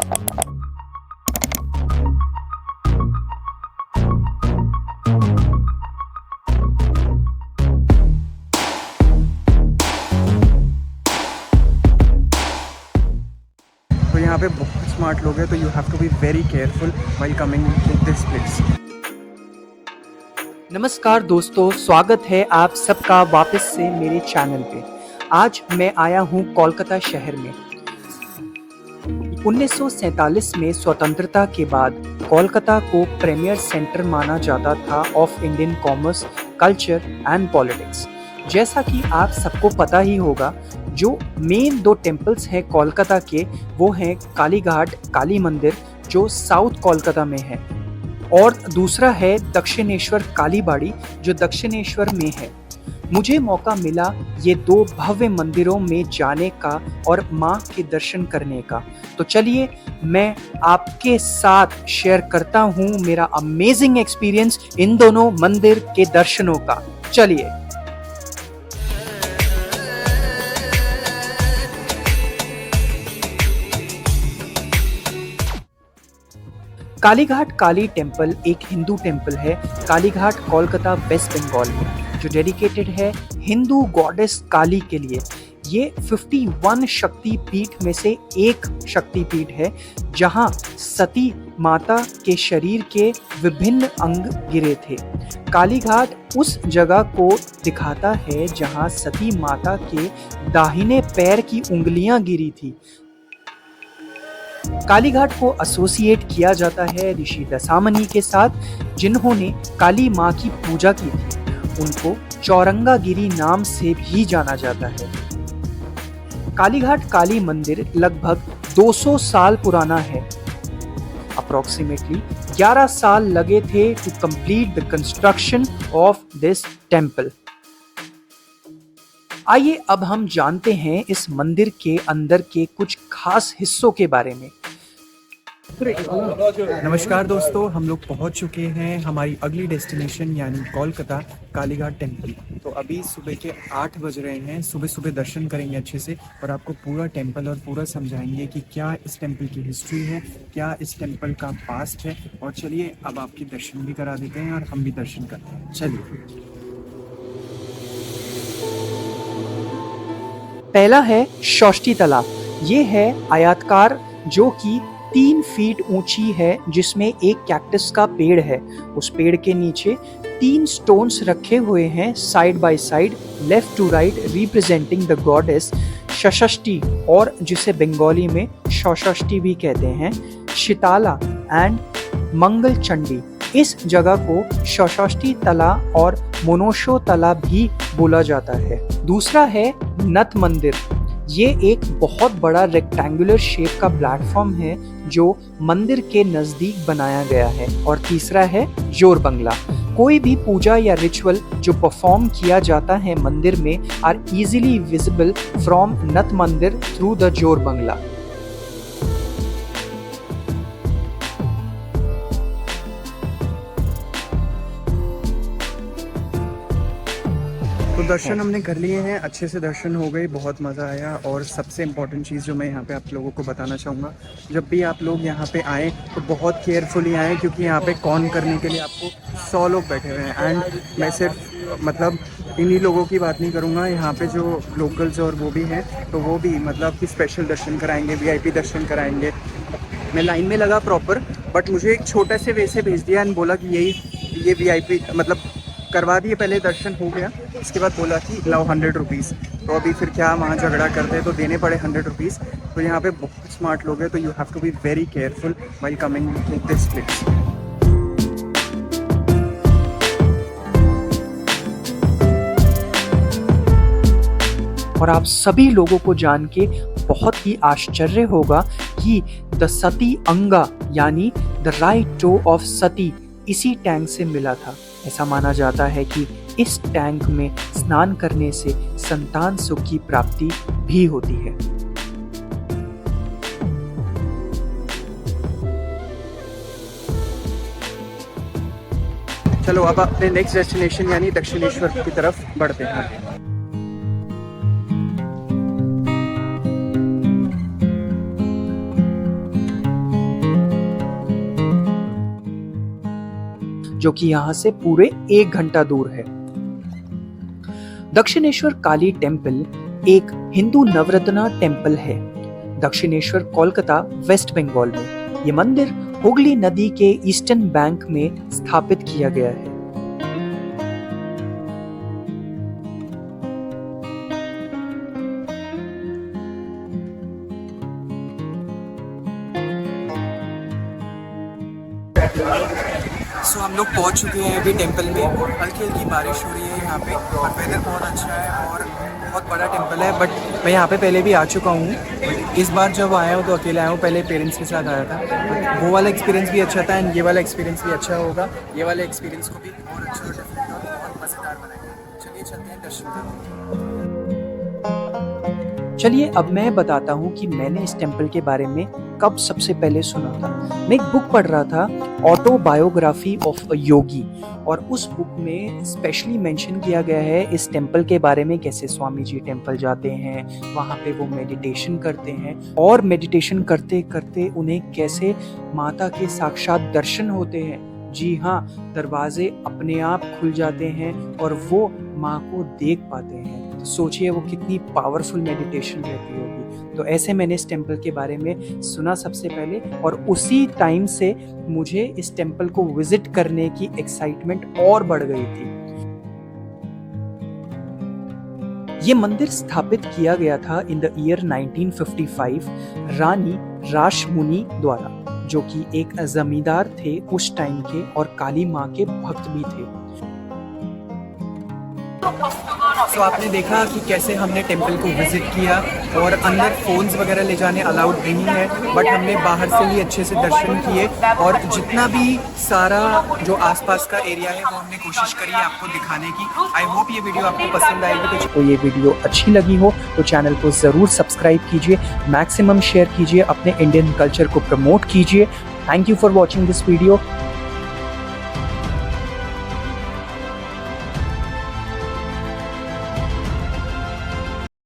तो यहाँ पे बहुत स्मार्ट लोग हैं, तो you have to be very careful while coming to this place. नमस्कार दोस्तों, स्वागत है आप सबका वापस से मेरे चैनल पे। आज मैं आया हूँ कोलकाता शहर में। 1947 में स्वतंत्रता के बाद कोलकाता को प्रीमियर सेंटर माना जाता था of Indian commerce, culture and politics. जैसा कि आप सबको पता ही होगा, जो मेन दो टेम्पल्स हैं कोलकाता के, वो हैं कालीघाट काली मंदिर जो साउथ कोलकाता में है, और दूसरा है दक्षिणेश्वर कालीबाड़ी जो दक्षिणेश्वर में है। मुझे मौका मिला ये दो भव्य मंदिरों में जाने का और माँ के दर्शन करने का। तो चलिए मैं आपके साथ शेयर करता हूँ मेरा अमेजिंग एक्सपीरियंस इन दोनों मंदिर के दर्शनों का। चलिए। कालीघाट काली टेम्पल एक हिंदू टेम्पल है कालीघाट कोलकाता वेस्ट बंगाल में, जो डेडिकेटेड है हिंदू गॉडेस काली के लिए। ये 51 शक्ति पीठ में से एक शक्ति पीठ है, जहां सती माता के शरीर के विभिन्न अंग गिरे थे। कालीघाट उस जगह को दिखाता है जहां सती माता के दाहिने पैर की उंगलियां गिरी थी। कालीघाट को एसोसिएट किया जाता है ऋषि दशामनी के साथ, जिन्होंने काली मां की पूजा की थी। उनको चौरंगागिरी नाम से भी जाना जाता है। कालीघाट काली मंदिर लगभग 200 साल पुराना है। अप्रोक्सीमेटली 11 साल लगे थे to complete the construction of this temple. आइए अब हम जानते हैं इस मंदिर के अंदर के कुछ खास हिस्सों के बारे में। नमस्कार दोस्तों, हम लोग पहुंच चुके हैं हमारी अगली डेस्टिनेशन यानी कोलकाता कालीघाट टेम्पल। तो अभी सुबह के 8 बज रहे हैं। सुबह सुबह दर्शन करेंगे अच्छे से और आपको पूरा टेम्पल और पूरा समझाएंगे कि क्या इस टेम्पल की हिस्ट्री है, क्या इस टेम्पल का पास्ट है। और चलिए अब आपके दर्शन भी करा देते हैं और हम भी दर्शन करते हैं। चलिए। पहला है षष्ठी तालाब। ये है आयताकार जो कि 3 फीट ऊंची है, जिसमें एक कैक्टस का पेड़ है। उस पेड़ के नीचे 3 स्टोन्स रखे हुए हैं side by side, left to right, representing the goddess Shashthi, और जिसे बंगाली में षष्ठी भी कहते हैं, शीतला एंड मंगल चंडी। इस जगह को षष्ठी तला और मोनोशो तला भी बोला जाता है। दूसरा है नथ मंदिर। ये एक बहुत बड़ा रेक्टेंगुलर शेप का प्लेटफॉर्म है जो मंदिर के नजदीक बनाया गया है। और तीसरा है जोर बंगला। कोई भी पूजा या रिचुअल जो परफॉर्म किया जाता है मंदिर में आर इजीली विजिबल फ्रॉम नथ मंदिर थ्रू द जोर बंगला। तो दर्शन हमने कर लिए हैं, अच्छे से दर्शन हो गए, बहुत मज़ा आया। और सबसे इम्पॉर्टेंट चीज़ जो मैं यहाँ पे आप लोगों को बताना चाहूँगा, जब भी आप लोग यहाँ पे आएँ तो बहुत केयरफुली आएँ, क्योंकि यहाँ पे कॉन करने के लिए आपको 100 लोग बैठे हुए हैं। एंड मैं सिर्फ मतलब इन्हीं लोगों की बात नहीं करूँगा, यहाँ पे जो लोकल्स और वो भी हैं, तो वो भी मतलब कि स्पेशल दर्शन कराएँगे, VIP दर्शन कराएँगे। मैं लाइन में लगा प्रॉपर, बट मुझे एक छोटे से वे से भेज दिया एंड बोला कि ये VIP मतलब करवा दिए, पहले दर्शन हो गया, इसके बाद बोला कि लाओ 100 रुपीज़। तो अभी फिर क्या वहाँ झगड़ा करते तो देने पड़े 100 रुपीज़। तो यहाँ पे बहुत स्मार्ट लोग हैं, तो you have to be very careful while coming to this place. और आप सभी लोगों को जान के बहुत ही आश्चर्य होगा कि द सती अंगा यानी द राइट टो ऑफ सती इसी टैंक से मिला था। ऐसा माना जाता है कि इस टैंक में स्नान करने से संतान सुख की प्राप्ति भी होती है। चलो अब अपने नेक्स्ट डेस्टिनेशन यानी दक्षिणेश्वर की तरफ बढ़ते हैं। जो कि यहाँ से पूरे 1 घंटा दूर है। दक्षिणेश्वर काली टेम्पल एक हिंदू नवरत्ना टेम्पल है। दक्षिणेश्वर कोलकाता, वेस्ट बंगाल में। ये मंदिर हुगली नदी के ईस्टर्न बैंक में स्थापित किया गया है। सो हम लोग पहुंच चुके हैं अभी टेंपल में। हल्की हल्की बारिश हो रही है यहाँ पे और वेदर बहुत अच्छा है और बहुत बड़ा टेंपल है। बट मैं यहाँ पे पहले भी आ चुका हूँ। इस बार जब आया हूँ तो अकेला आया हूँ, पहले पेरेंट्स के साथ आया था। वो वाला एक्सपीरियंस भी अच्छा था एंड ये वाला एक्सपीरियंस भी अच्छा होगा। ये वाले एक्सपीरियंस को भी और अच्छा और डिफरेंट और बहुत मज़ेदार बनाएगा। चलिए चलते हैं दर्शन करने। चलिए अब मैं बताता हूँ कि मैंने इस टेम्पल के बारे में कब सबसे पहले सुना था। मैं एक बुक पढ़ रहा था, ऑटोबायोग्राफी ऑफ अ योगी, और उस बुक में स्पेशली मेंशन किया गया है इस टेम्पल के बारे में, कैसे स्वामी जी टेम्पल जाते हैं, वहाँ पे वो मेडिटेशन करते हैं और मेडिटेशन करते करते उन्हें कैसे माता के साक्षात दर्शन होते हैं। जी हाँ, दरवाजे अपने आप खुल जाते हैं और वो माँ को देख पाते हैं। तो सोचिए वो कितनी पावरफुल मेडिटेशन रहती होगी। तो ऐसे मैंने इस टेम्पल के बारे में सुना सबसे पहले, और उसी टाइम से मुझे इस टेम्पल को विजिट करने की एक्साइटमेंट और बढ़ गई थी। ये मंदिर स्थापित किया गया था इन द ईयर 1955 रानी रासमुनी द्वारा, जो कि एक जमींदार थे उस टाइम के और काली माँ के भक्त भी थे। तो आपने देखा कि कैसे हमने टेंपल को विजिट किया और अंदर फ़ोन्स वगैरह ले जाने अलाउड नहीं है, बट हमने बाहर से ही अच्छे से दर्शन किए और जितना भी सारा जो आसपास का एरिया है वो हमने कोशिश करी है आपको दिखाने की। आई होप ये वीडियो आपको पसंद आएगी। तो ये वीडियो अच्छी लगी हो तो चैनल को ज़रूर सब्सक्राइब कीजिए, मैक्सिमम शेयर कीजिए, अपने इंडियन कल्चर को प्रमोट कीजिए। Thank you for watching this video.